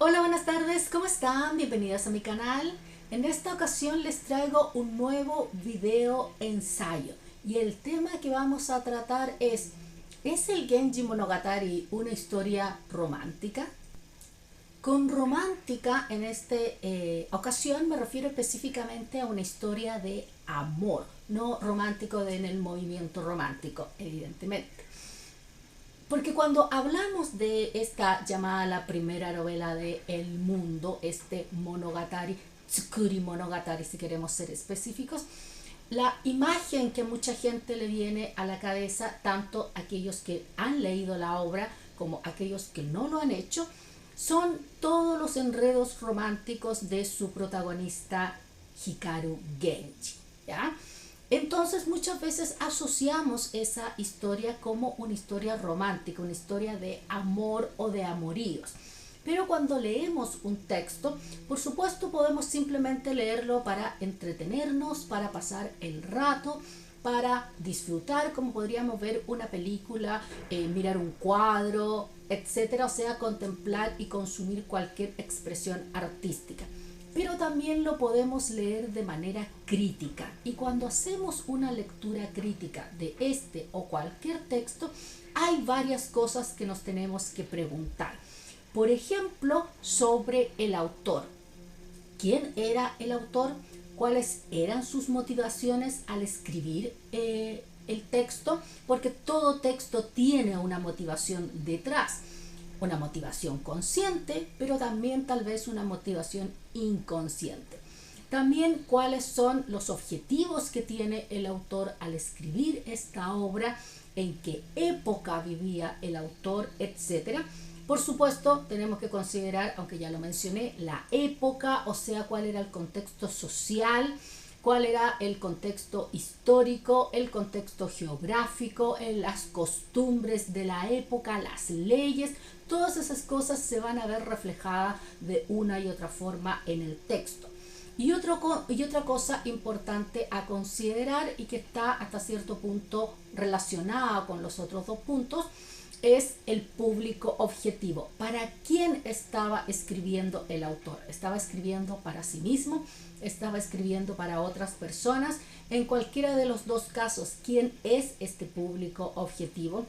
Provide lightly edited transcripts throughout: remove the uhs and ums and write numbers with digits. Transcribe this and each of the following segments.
Hola, buenas tardes, ¿cómo están? Bienvenidos a mi canal. En esta ocasión les traigo un nuevo video ensayo y el tema que vamos a tratar ¿es el Genji Monogatari una historia romántica? Con romántica en esta ocasión me refiero específicamente a una historia de amor, no romántico en el movimiento romántico, evidentemente. Porque cuando hablamos de esta llamada la primera novela del mundo, este Monogatari, Tsukuri Monogatari si queremos ser específicos, la imagen que mucha gente le viene a la cabeza, tanto aquellos que han leído la obra como aquellos que no lo han hecho, son todos los enredos románticos de su protagonista Hikaru Genji, ¿ya? Entonces muchas veces asociamos esa historia como una historia romántica, una historia de amor o de amoríos. Pero cuando leemos un texto, por supuesto podemos simplemente leerlo para entretenernos, para pasar el rato, para disfrutar, como podríamos ver una película, mirar un cuadro, etcétera, o sea, contemplar y consumir cualquier expresión artística. Pero también lo podemos leer de manera crítica, y cuando hacemos una lectura crítica de este o cualquier texto hay varias cosas que nos tenemos que preguntar. Por ejemplo, sobre el autor. ¿Quién era el autor? ¿Cuáles eran sus motivaciones al escribir el texto? Porque todo texto tiene una motivación detrás. Una motivación consciente, pero también tal vez una motivación inconsciente. También cuáles son los objetivos que tiene el autor al escribir esta obra, en qué época vivía el autor, etcétera. Por supuesto, tenemos que considerar, aunque ya lo mencioné, la época, o sea, cuál era el contexto social, cuál era el contexto histórico, el contexto geográfico, las costumbres de la época, las leyes. Todas esas cosas se van a ver reflejadas de una y otra forma en el texto. Y otra cosa importante a considerar, y que está hasta cierto punto relacionada con los otros dos puntos, es el público objetivo. ¿Para quién estaba escribiendo el autor? ¿Estaba escribiendo para sí mismo? ¿Estaba escribiendo para otras personas? En cualquiera de los dos casos, ¿quién es este público objetivo?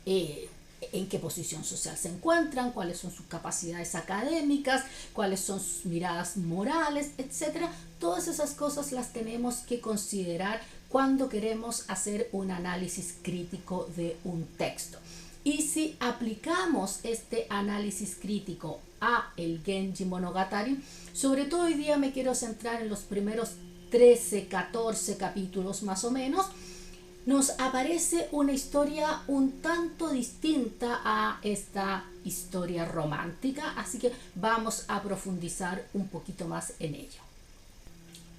En qué posición social se encuentran, cuáles son sus capacidades académicas, cuáles son sus miradas morales, etcétera. Todas esas cosas las tenemos que considerar cuando queremos hacer un análisis crítico de un texto. Y si aplicamos este análisis crítico a el Genji Monogatari, sobre todo hoy día me quiero centrar en los primeros 13, 14 capítulos más o menos, nos aparece una historia un tanto distinta a esta historia romántica, así que vamos a profundizar un poquito más en ello.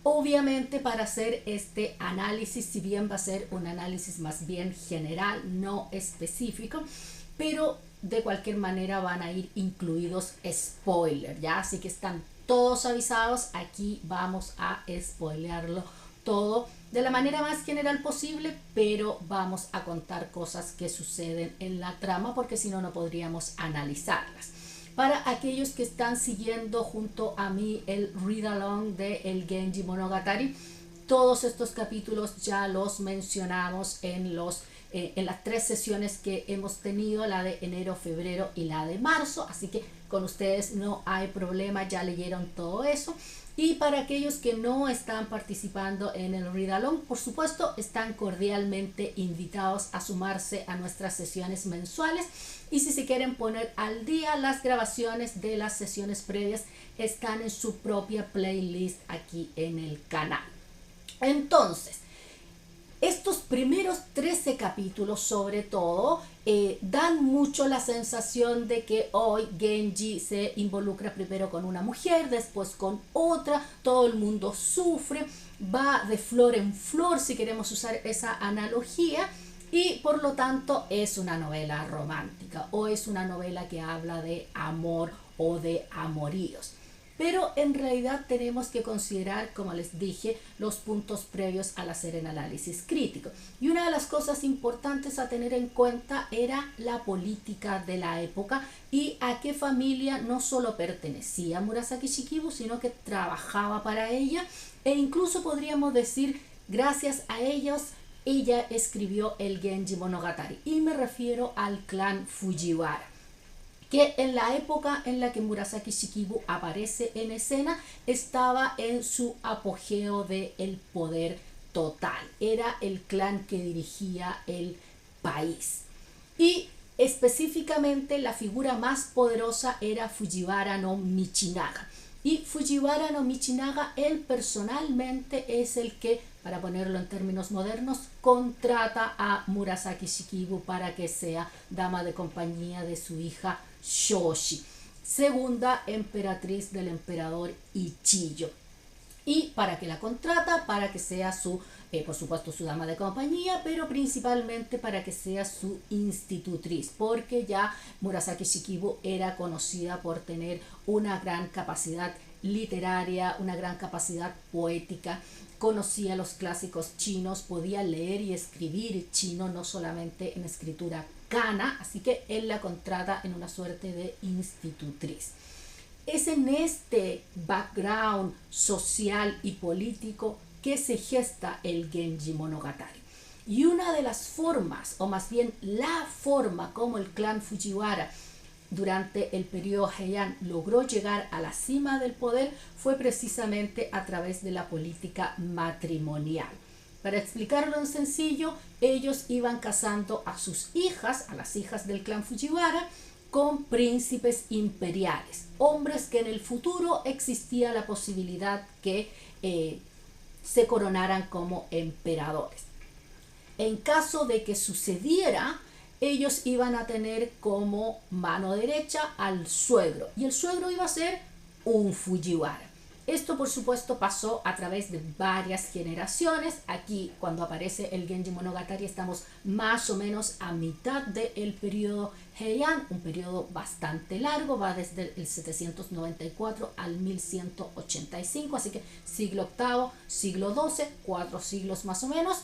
Obviamente, para hacer este análisis, si bien va a ser un análisis más bien general, no específico, pero de cualquier manera van a ir incluidos spoilers, ¿ya? Así que están todos avisados, aquí vamos a spoilearlo todo de la manera más general posible, pero vamos a contar cosas que suceden en la trama, porque si no, no podríamos analizarlas. Para aquellos que están siguiendo junto a mí el read along de el Genji Monogatari, todos estos capítulos ya los mencionamos en las 3 sesiones que hemos tenido, la de enero, febrero y la de marzo, así que con ustedes no hay problema, ya leyeron todo eso. Y para aquellos que no están participando en el read along, por supuesto, están cordialmente invitados a sumarse a nuestras sesiones mensuales. Y si se quieren poner al día, las grabaciones de las sesiones previas están en su propia playlist aquí en el canal. Entonces, estos primeros 13 capítulos sobre todo dan mucho la sensación de que hoy Genji se involucra primero con una mujer, después con otra, todo el mundo sufre, va de flor en flor si queremos usar esa analogía, y por lo tanto es una novela romántica o es una novela que habla de amor o de amoríos. pero en realidad tenemos que considerar, como les dije, los puntos previos al hacer el análisis crítico. Y una de las cosas importantes a tener en cuenta era la política de la época y a qué familia no solo pertenecía Murasaki Shikibu, sino que trabajaba para ella, e incluso podríamos decir, gracias a ellos, ella escribió el Genji Monogatari, y me refiero al clan Fujiwara, que en la época en la que Murasaki Shikibu aparece en escena estaba en su apogeo del poder total. Era el clan que dirigía el país. Y específicamente la figura más poderosa era Fujiwara no Michinaga. Y Fujiwara no Michinaga, él personalmente es el que, para ponerlo en términos modernos, contrata a Murasaki Shikibu para que sea dama de compañía de su hija Shoshi, segunda emperatriz del emperador Ichiyo. Y para que la contrata, para que sea su, por supuesto, su dama de compañía, pero principalmente para que sea su institutriz, porque ya Murasaki Shikibu era conocida por tener una gran capacidad literaria, una gran capacidad poética, conocía los clásicos chinos, podía leer y escribir chino, no solamente en escritura kana, así que él la contrata en una suerte de institutriz. Es en este background social y político que se gesta el Genji Monogatari. Y una de las formas, o más bien la forma como el clan Fujiwara durante el periodo Heian logró llegar a la cima del poder fue precisamente a través de la política matrimonial. Para explicarlo en sencillo, ellos iban casando a sus hijas, a las hijas del clan Fujiwara, con príncipes imperiales, hombres que en el futuro existía la posibilidad que se coronaran como emperadores. En caso de que sucediera, ellos iban a tener como mano derecha al suegro, y el suegro iba a ser un Fujiwara. Esto, por supuesto, pasó a través de varias generaciones. Aquí, cuando aparece el Genji Monogatari, estamos más o menos a mitad del periodo Heian, un periodo bastante largo, va desde el 794 al 1185, así que siglo VIII, siglo XII, 4 siglos más o menos.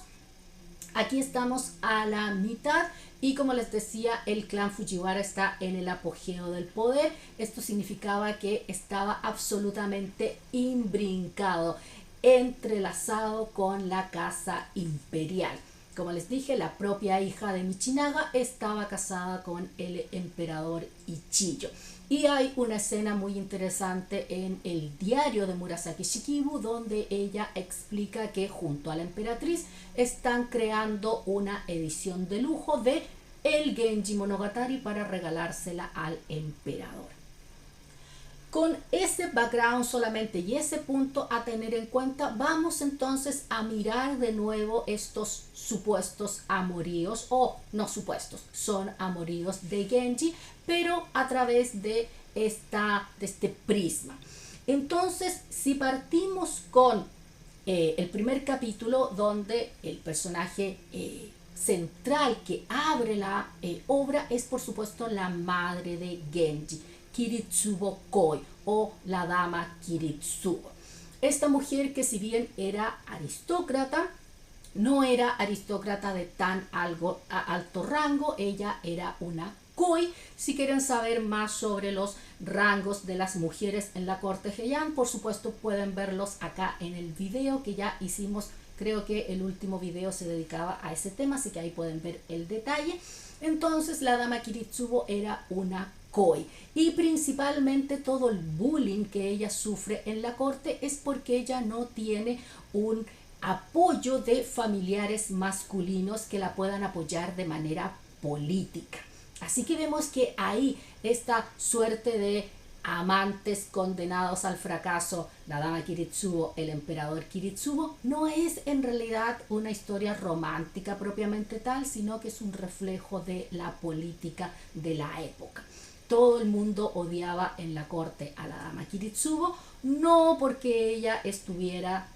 Aquí estamos a la mitad y, como les decía, el clan Fujiwara está en el apogeo del poder. Esto significaba que estaba absolutamente imbrincado, entrelazado con la casa imperial. Como les dije, la propia hija de Michinaga estaba casada con el emperador Ichiyo. Y hay una escena muy interesante en el diario de Murasaki Shikibu donde ella explica que junto a la emperatriz están creando una edición de lujo de el Genji Monogatari para regalársela al emperador. Con ese background solamente y ese punto a tener en cuenta, vamos entonces a mirar de nuevo estos supuestos amoríos, o no supuestos, son amoríos de Genji, pero a través de este prisma. Entonces, si partimos con el primer capítulo, donde el personaje central que abre la obra es, por supuesto, la madre de Genji, Kiritsubo Koi, o la dama Kiritsubo. Esta mujer, que si bien era aristócrata, no era aristócrata de tan alto rango, ella era una Koi. Si quieren saber más sobre los rangos de las mujeres en la corte Heian, por supuesto pueden verlos acá en el video que ya hicimos. Creo que el último video se dedicaba a ese tema, así que ahí pueden ver el detalle. Entonces, la dama Kiritsubo era una Koi, y principalmente todo el bullying que ella sufre en la corte es porque ella no tiene un apoyo de familiares masculinos que la puedan apoyar de manera política. Así que vemos que ahí esta suerte de amantes condenados al fracaso, la dama Kiritsubo, el emperador Kiritsubo, no es en realidad una historia romántica propiamente tal, sino que es un reflejo de la política de la época. Todo el mundo odiaba en la corte a la dama Kiritsubo, no porque ella estuviera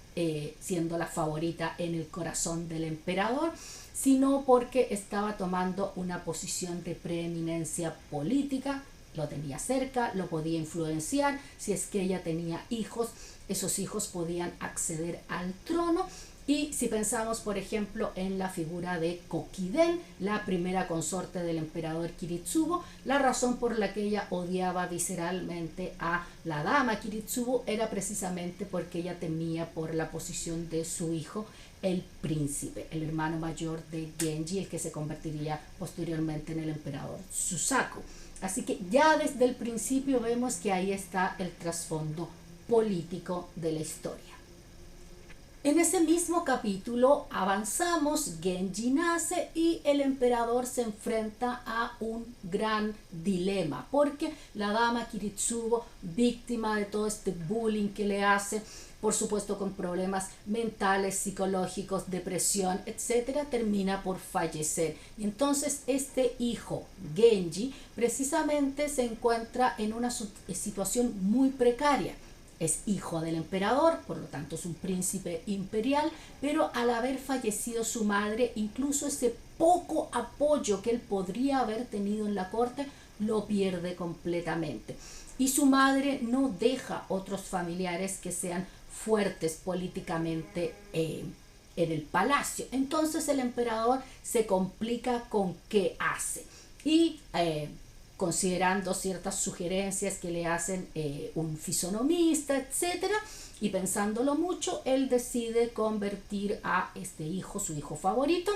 siendo la favorita en el corazón del emperador, sino porque estaba tomando una posición de preeminencia política, lo tenía cerca, lo podía influenciar. Si es que ella tenía hijos, esos hijos podían acceder al trono. Y si pensamos, por ejemplo, en la figura de Kokiden, la primera consorte del emperador Kiritsubo, la razón por la que ella odiaba visceralmente a la dama Kiritsubo era precisamente porque ella temía por la posición de su hijo, el príncipe, el hermano mayor de Genji, el que se convertiría posteriormente en el emperador Susaku. Así que ya desde el principio vemos que ahí está el trasfondo político de la historia. En ese mismo capítulo avanzamos, Genji nace y el emperador se enfrenta a un gran dilema, porque la dama Kiritsubo, víctima de todo este bullying que le hace, por supuesto con problemas mentales, psicológicos, depresión, etcétera, termina por fallecer. Y entonces este hijo, Genji, precisamente se encuentra en una situación muy precaria. Es hijo del emperador, por lo tanto es un príncipe imperial, pero al haber fallecido su madre, incluso ese poco apoyo que él podría haber tenido en la corte, lo pierde completamente. Y su madre no deja otros familiares que sean fuertes políticamente en el palacio. Entonces el emperador se complica con qué hace. Y considerando ciertas sugerencias que le hacen un fisonomista, etcétera, y pensándolo mucho, él decide convertir a este hijo, su hijo favorito,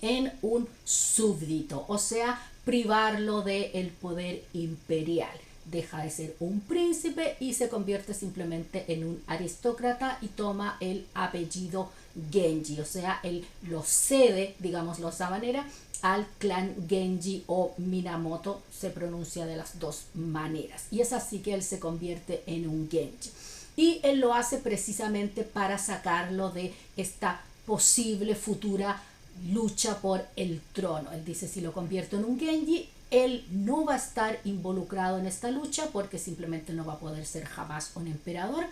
en un súbdito, o sea, privarlo del poder imperial. Deja de ser un príncipe y se convierte simplemente en un aristócrata y toma el apellido Genji, o sea, él lo cede, digámoslo de esa manera, al clan Genji o Minamoto, se pronuncia de las dos maneras. Y es así que él se convierte en un Genji. Y él lo hace precisamente para sacarlo de esta posible futura lucha por el trono. Él dice, si lo convierto en un Genji, él no va a estar involucrado en esta lucha porque simplemente no va a poder ser jamás un emperador,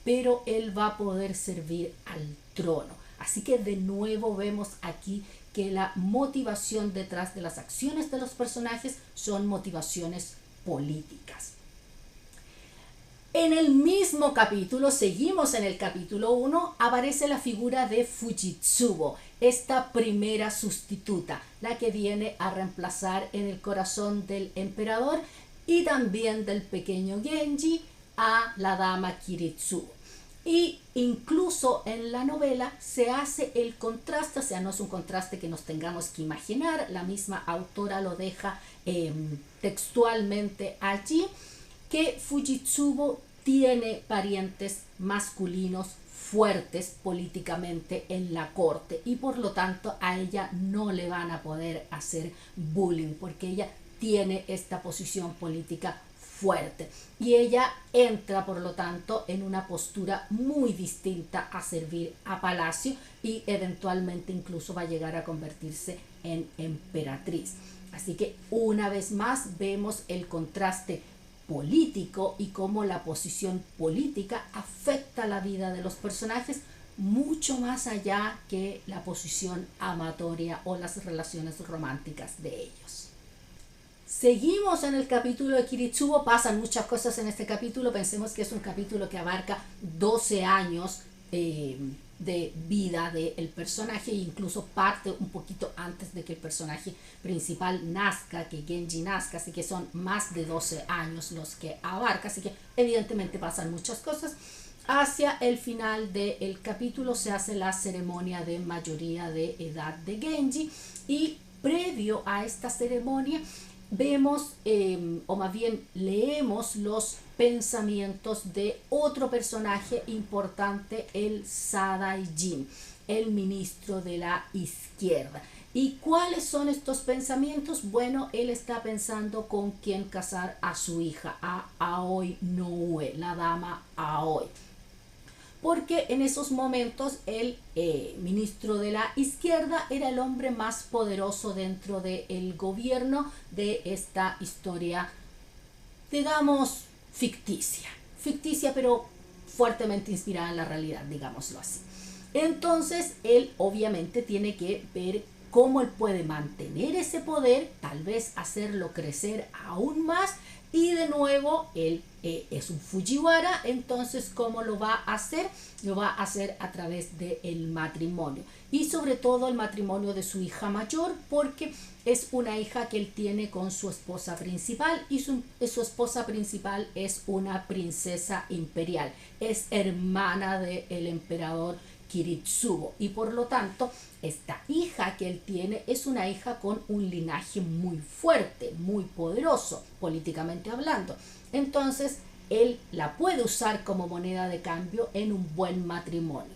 pero él va a poder servir al trono. Así que de nuevo vemos aquí que la motivación detrás de las acciones de los personajes son motivaciones políticas. En el mismo capítulo, seguimos en el capítulo 1, aparece la figura de Fujitsubo, esta primera sustituta, la que viene a reemplazar en el corazón del emperador y también del pequeño Genji a la dama Kiritsubo. Y incluso en la novela se hace el contraste, o sea, no es un contraste que nos tengamos que imaginar, la misma autora lo deja textualmente allí, que Fujitsubo tiene parientes masculinos fuertes políticamente en la corte y por lo tanto a ella no le van a poder hacer bullying porque ella tiene esta posición política fuerte y ella entra por lo tanto en una postura muy distinta a servir a palacio y eventualmente incluso va a llegar a convertirse en emperatriz. Así que una vez más vemos el contraste político y cómo la posición política afecta la vida de los personajes mucho más allá que la posición amatoria o las relaciones románticas de ellos. Seguimos en el capítulo de Kiritsubo, pasan muchas cosas en este capítulo, pensemos que es un capítulo que abarca 12 años de vida del personaje e incluso parte un poquito antes de que el personaje principal nazca, que Genji nazca, así que son más de 12 años los que abarca, así que evidentemente pasan muchas cosas. Hacia el final del capítulo se hace la ceremonia de mayoría de edad de Genji y previo a esta ceremonia vemos, o más bien leemos los pensamientos de otro personaje importante, el Sadaijin, el ministro de la izquierda. ¿Y cuáles son estos pensamientos? Bueno, él está pensando con quién casar a su hija, a Aoi Noue, la dama Aoi. Porque en esos momentos el ministro de la izquierda era el hombre más poderoso dentro del gobierno de esta historia, digamos, ficticia pero fuertemente inspirada en la realidad, digámoslo así. Entonces él obviamente tiene que ver cómo él puede mantener ese poder, tal vez hacerlo crecer aún más Y de nuevo, él es un Fujiwara, entonces ¿cómo lo va a hacer? Lo va a hacer a través del matrimonio. Y sobre todo el matrimonio de su hija mayor, porque es una hija que él tiene con su esposa principal, y su esposa principal es una princesa imperial. Es hermana del emperador Kiritsubo, y por lo tanto esta hija que él tiene es una hija con un linaje muy fuerte, muy poderoso políticamente hablando. Entonces él la puede usar como moneda de cambio en un buen matrimonio.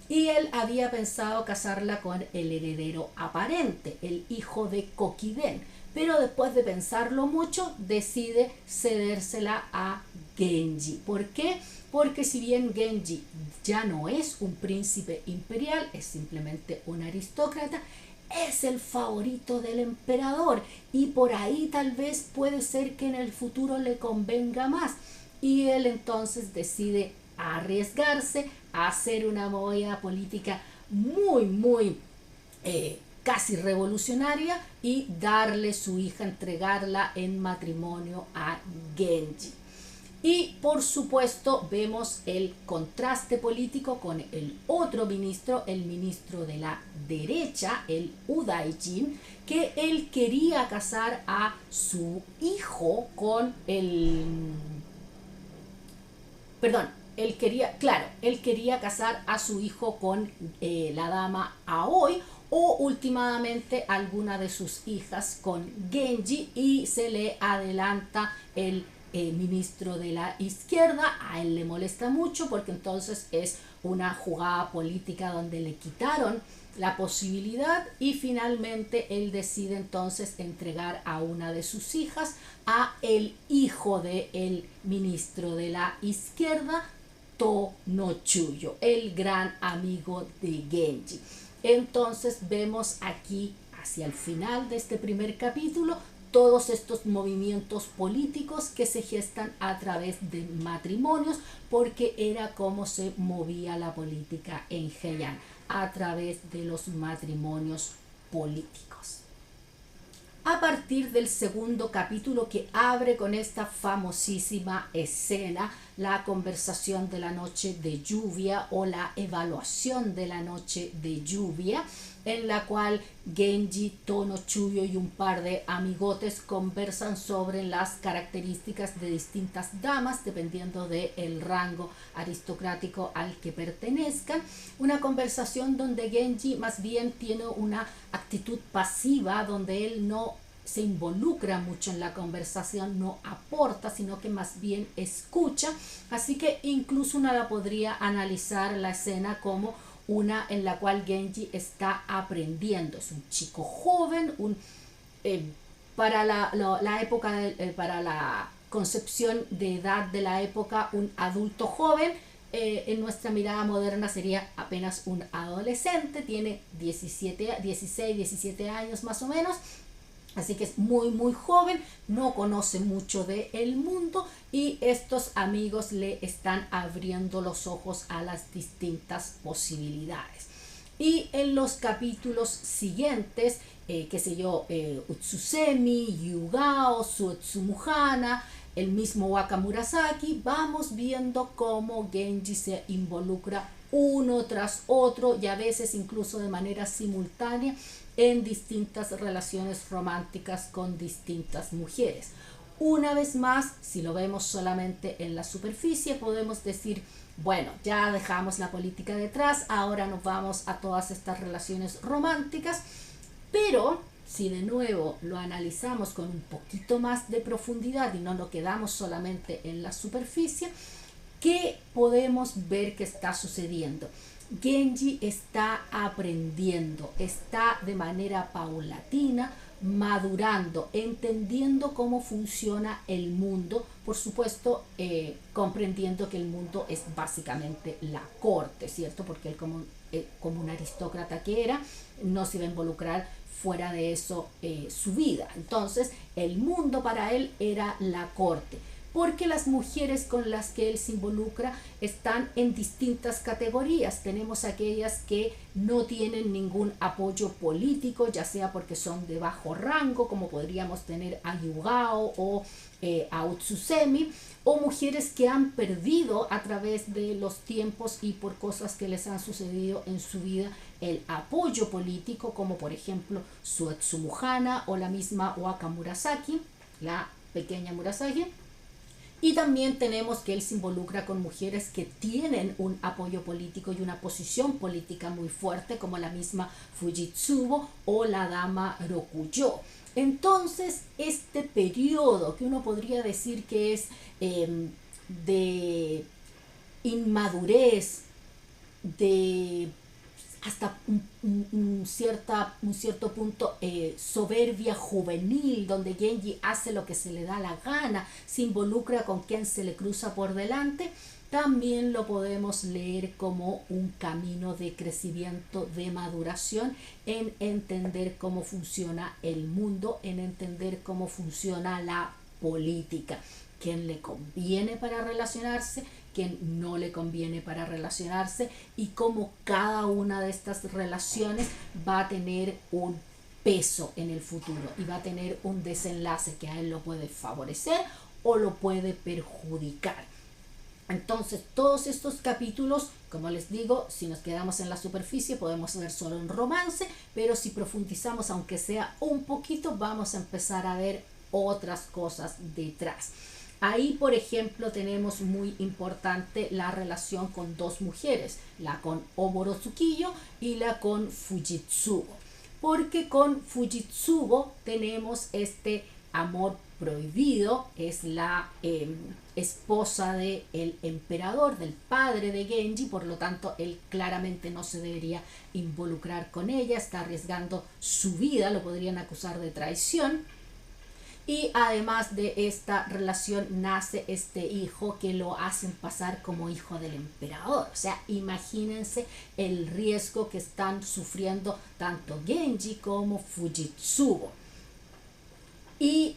Y él había pensado casarla con el heredero aparente, el hijo de Kokiden, pero después de pensarlo mucho decide cedérsela a Genji. ¿Por qué? Porque si bien Genji ya no es un príncipe imperial, es simplemente un aristócrata, es el favorito del emperador, y por ahí tal vez puede ser que en el futuro le convenga más. Y él entonces decide arriesgarse a hacer una movida política muy casi revolucionaria, y darle su hija, entregarla en matrimonio a Genji. Y por supuesto vemos el contraste político con el otro ministro, el ministro de la derecha, el Udaijin, que él quería casar a su hijo con el... Perdón, él quería casar a su hijo con la dama Aoi, o últimamente alguna de sus hijas con Genji, y se le adelanta el ministro de la izquierda. A él le molesta mucho porque entonces es una jugada política donde le quitaron la posibilidad, y finalmente él decide entonces entregar a una de sus hijas a el hijo del ministro de la izquierda, To no Chuyo, el gran amigo de Genji. Entonces vemos aquí hacia el final de este primer capítulo todos estos movimientos políticos que se gestan a través de matrimonios, porque era como se movía la política en Heian, a través de los matrimonios políticos. A partir del segundo capítulo, que abre con esta famosísima escena, la conversación de la noche de lluvia o la evaluación de la noche de lluvia, en la cual Genji, To no Chuyo y un par de amigotes conversan sobre las características de distintas damas dependiendo del rango aristocrático al que pertenezcan. Una conversación donde Genji más bien tiene una actitud pasiva, donde él no se involucra mucho en la conversación, no aporta, sino que más bien escucha. Así que incluso una la podría analizar la escena como una en la cual Genji está aprendiendo. Es un chico joven, para la época, para la concepción de edad de la época, un adulto joven. En nuestra mirada moderna sería apenas un adolescente, tiene 16, 17 años más o menos. Así que es muy joven, no conoce mucho del mundo, y estos amigos le están abriendo los ojos a las distintas posibilidades. Y en los capítulos siguientes, Utsusemi, Yugao, Suetsumuhana, el mismo Waka Murasaki, vamos viendo cómo Genji se involucra uno tras otro, y a veces incluso de manera simultánea, en distintas relaciones románticas con distintas mujeres. Una vez más, si lo vemos solamente en la superficie, podemos decir, bueno, ya dejamos la política detrás, ahora nos vamos a todas estas relaciones románticas. Pero si de nuevo lo analizamos con un poquito más de profundidad y no nos quedamos solamente en la superficie, ¿qué podemos ver que está sucediendo? Genji está aprendiendo, está de manera paulatina madurando, entendiendo cómo funciona el mundo, por supuesto comprendiendo que el mundo es básicamente la corte, ¿cierto? Porque él como un aristócrata que era, no se iba a involucrar fuera de eso su vida. Entonces el mundo para él era la corte. porque las mujeres con las que él se involucra están en distintas categorías. Tenemos aquellas que no tienen ningún apoyo político, ya sea porque son de bajo rango, como podríamos tener a Yugao o a Utsusemi, o mujeres que han perdido a través de los tiempos y por cosas que les han sucedido en su vida el apoyo político, como por ejemplo Suetsu Muhana o la misma Waka Murasaki, la pequeña Murasaki. Y también tenemos que él se involucra con mujeres que tienen un apoyo político y una posición política muy fuerte, como la misma Fujitsubo o la dama Rokuyo. Entonces, este periodo que uno podría decir que es de inmadurez, de hasta un cierto punto soberbia juvenil, donde Genji hace lo que se le da la gana, se involucra con quien se le cruza por delante, también lo podemos leer como un camino de crecimiento, de maduración, en entender cómo funciona el mundo, en entender cómo funciona la política, quién le conviene para relacionarse, quién no le conviene para relacionarse, y cómo cada una de estas relaciones va a tener un peso en el futuro y va a tener un desenlace que a él lo puede favorecer o lo puede perjudicar. Entonces, todos estos capítulos, como les digo, si nos quedamos en la superficie podemos ver solo un romance, pero si profundizamos aunque sea un poquito, vamos a empezar a ver otras cosas detrás. Ahí, por ejemplo, tenemos muy importante la relación con dos mujeres, la con Oboro Tsukiyo y la con Fujitsubo, porque con Fujitsubo tenemos este amor prohibido, es la esposa del emperador, del padre de Genji, por lo tanto él claramente no se debería involucrar con ella, está arriesgando su vida, lo podrían acusar de traición. Y además de esta relación nace este hijo que lo hacen pasar como hijo del emperador. O sea, imagínense el riesgo que están sufriendo tanto Genji como Fujitsubo. Y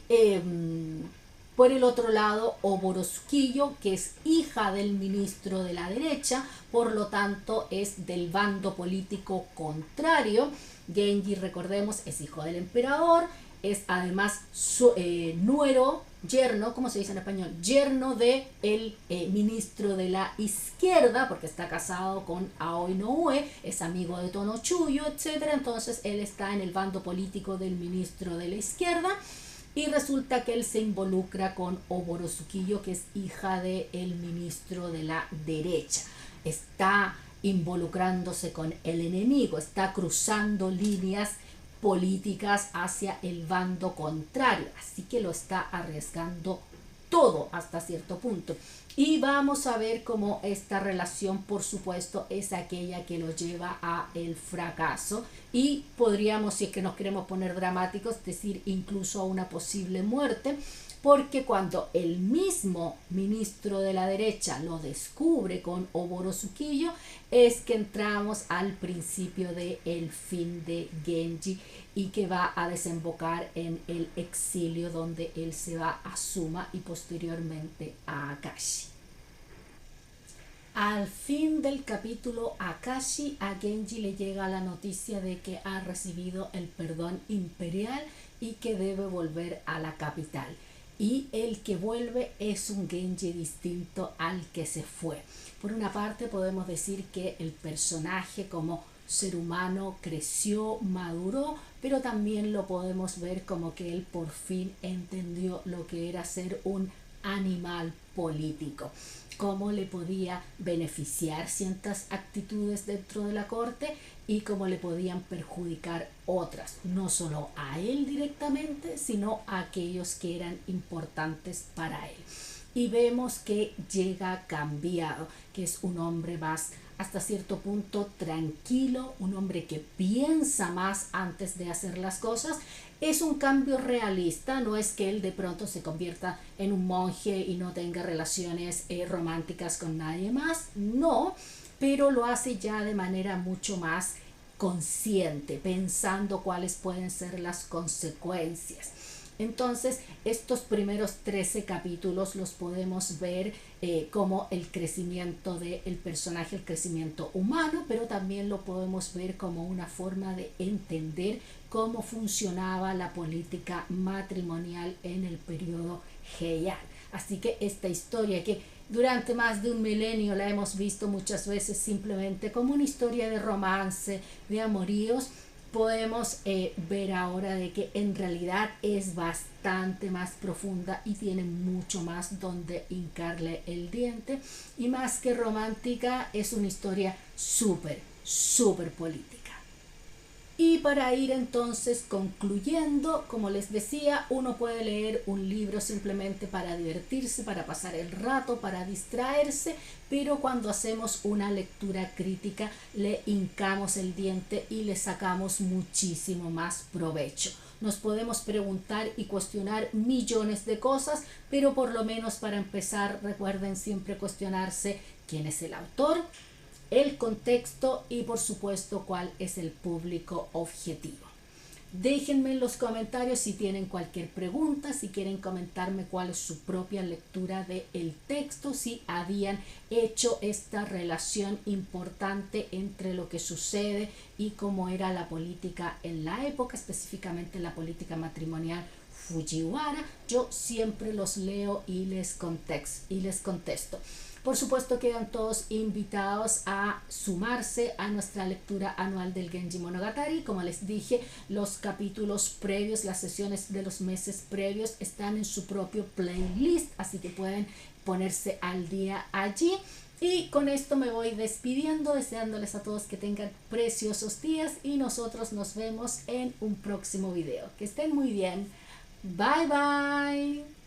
por el otro lado, Oboro Tsukiyo, que es hija del ministro de la derecha, por lo tanto es del bando político contrario. Genji, recordemos, es hijo del emperador, es además yerno, ¿cómo se dice en español? Yerno de el ministro de la izquierda, porque está casado con Aoi no Ue, es amigo de Tono Chuyo, etc. Entonces él está en el bando político del ministro de la izquierda, y resulta que él se involucra con Oboro Tsukiyo, que es hija del ministro de la derecha. Está involucrándose con el enemigo, está cruzando líneas políticas hacia el bando contrario, así que lo está arriesgando todo hasta cierto punto. Y vamos a ver cómo esta relación, por supuesto, es aquella que lo lleva a el fracaso, y podríamos, si es que nos queremos poner dramáticos, decir incluso a una posible muerte, porque cuando el mismo ministro de la derecha lo descubre con Oboro Tsukiyo, es que entramos al principio del fin de Genji, y que va a desembocar en el exilio, donde él se va a Suma y posteriormente a Akashi. Al fin del capítulo Akashi, a Genji le llega la noticia de que ha recibido el perdón imperial y que debe volver a la capital. Y el que vuelve es un Genji distinto al que se fue. Por una parte podemos decir que el personaje como ser humano creció, maduró, pero también lo podemos ver como que él por fin entendió lo que era ser un animal político, cómo le podía beneficiar ciertas actitudes dentro de la corte y cómo le podían perjudicar otras, no solo a él directamente, sino a aquellos que eran importantes para él. Y vemos que llega cambiado, que es un hombre más hasta cierto punto tranquilo, un hombre que piensa más antes de hacer las cosas. Es un cambio realista, no es que él de pronto se convierta en un monje y no tenga relaciones románticas con nadie más, no, pero lo hace ya de manera mucho más consciente, pensando cuáles pueden ser las consecuencias. Entonces, estos primeros 13 capítulos los podemos ver como el crecimiento del personaje, el crecimiento humano, pero también lo podemos ver como una forma de entender cómo funcionaba la política matrimonial en el periodo Heian. Así que esta historia que durante más de un milenio la hemos visto muchas veces simplemente como una historia de romance, de amoríos, podemos ver ahora de que en realidad es bastante más profunda y tiene mucho más donde hincarle el diente, y más que romántica es una historia súper política. Y para ir entonces concluyendo, como les decía, uno puede leer un libro simplemente para divertirse, para pasar el rato, para distraerse, pero cuando hacemos una lectura crítica le hincamos el diente y le sacamos muchísimo más provecho. Nos podemos preguntar y cuestionar millones de cosas, pero por lo menos para empezar recuerden siempre cuestionarse quién es el autor, el contexto y por supuesto cuál es el público objetivo. Déjenme en los comentarios si tienen cualquier pregunta, si quieren comentarme cuál es su propia lectura del texto, si habían hecho esta relación importante entre lo que sucede y cómo era la política en la época, específicamente la política matrimonial Fujiwara. Yo siempre los leo y les contesto. Por supuesto quedan todos invitados a sumarse a nuestra lectura anual del Genji Monogatari. Como les dije, los capítulos previos, las sesiones de los meses previos están en su propio playlist, así que pueden ponerse al día allí. Y con esto me voy despidiendo, deseándoles a todos que tengan preciosos días y nosotros nos vemos en un próximo video. Que estén muy bien. Bye bye.